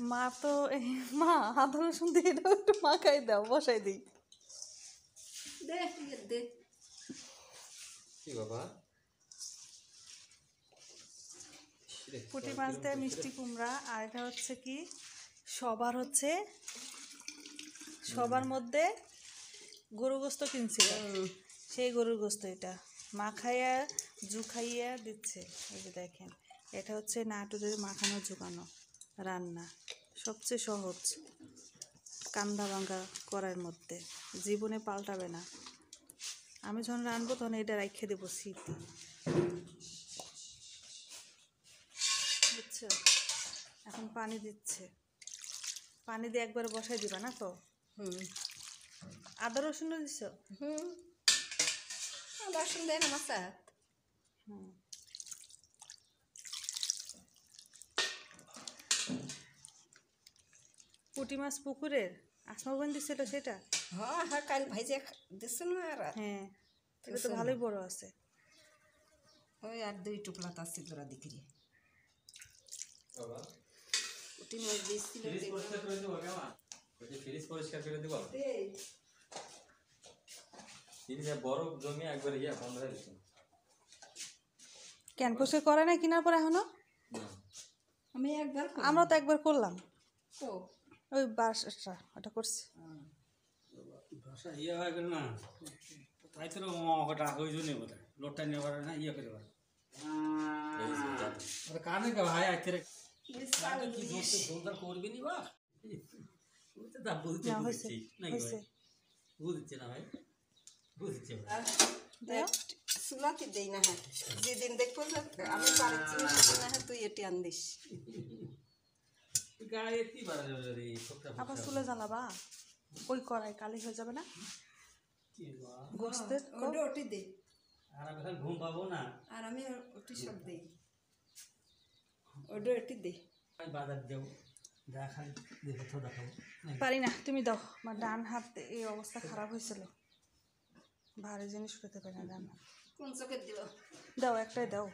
মা তো মা আদা রসুন দিয়ে এটাও একটু মাখাই দাও, বসাই দিই। দে দে কি বাবা? পুঁটি মাছ দেয় মিষ্টি কুমড়া। আর এটা হচ্ছে কি সবার মধ্যে গরু গোস্ত কিনছিল, সেই গরুর গোস্ত এটা মাখাইয়া জুখাইয়া দিচ্ছে। এই যে দেখেন, এটা হচ্ছে নাটোরের মাখানো জুকানো রান্না, সবচেয়ে সহজ, কান্দা ভাঙ্গা করার মধ্যে, জীবনে পাল্টাবে না। আমি যখন রানবো তখন এটা রাইখে দেবো স্মৃতি, বুঝছো? এখন পানি দিচ্ছে, পানি দিয়ে একবার বসাই দিবা না তো? আদা রসুনও দিছ? আদা রসুন দেয় না মাছা। পুঁটি মাছ পুকুরের আসমা বোন দিছিল সেটা? হ্যাঁ হ্যাঁ, কাল ভাইজে দিচ্ছে না। আর হ্যাঁ, এটা তো ভালোই বড় আছে। ওই আর 2 টুকরা আছে তোরা দিকরি বাবা পুঁটি মাছ দিয়েছিল। ফ্রিজ পরিষ্কার করে দেবো কেমন? ফ্রিজ পরিষ্কার করে দেবো। ফ্রিজে বরফ জমে একবার বন্ধ হয়ে গেছে। কেন পরিষ্কার করে না কেনার পর এখনো? আমি একবার আমরা তো একবার করলাম, তো ওই বাসটা ওটা করছি। ভাষা হয়ে গেল না, তাই তো ওটা ওই জন্যই বোধ হয় লোটটা নিয়ে পারে না, করে পারে কানে কে ভাই আজকে কি সুন্দর করবি নি বা বুঝছে না ভাই, বুঝছে চুলাতে দেই না। হ্যাঁ, যেদিন দেখবো যে আমি পারছি না সেদিন হ্যাঁ তুই এটি আনদিস। গায়ে কি বাড়া আবার চুলে জ্বালাবা, ওই কড়াই কালি হয়ে যাবে না গোস্তের? ওটি দে, আর আমি ঘুম পাবো না। আর আমি ওটি সব দেই, ওটা এটি দে। আমি বাজার যাবো, যা খালি দেখো দেখাবো। পারি না, তুমি দাও। আমার ডান হাত এই অবস্থা খারাপ হয়েছিল, ভারী জিনিস উঠাতে পারি না ডান হাত। কোন চোখে দিব? দাও, একটাই দাও।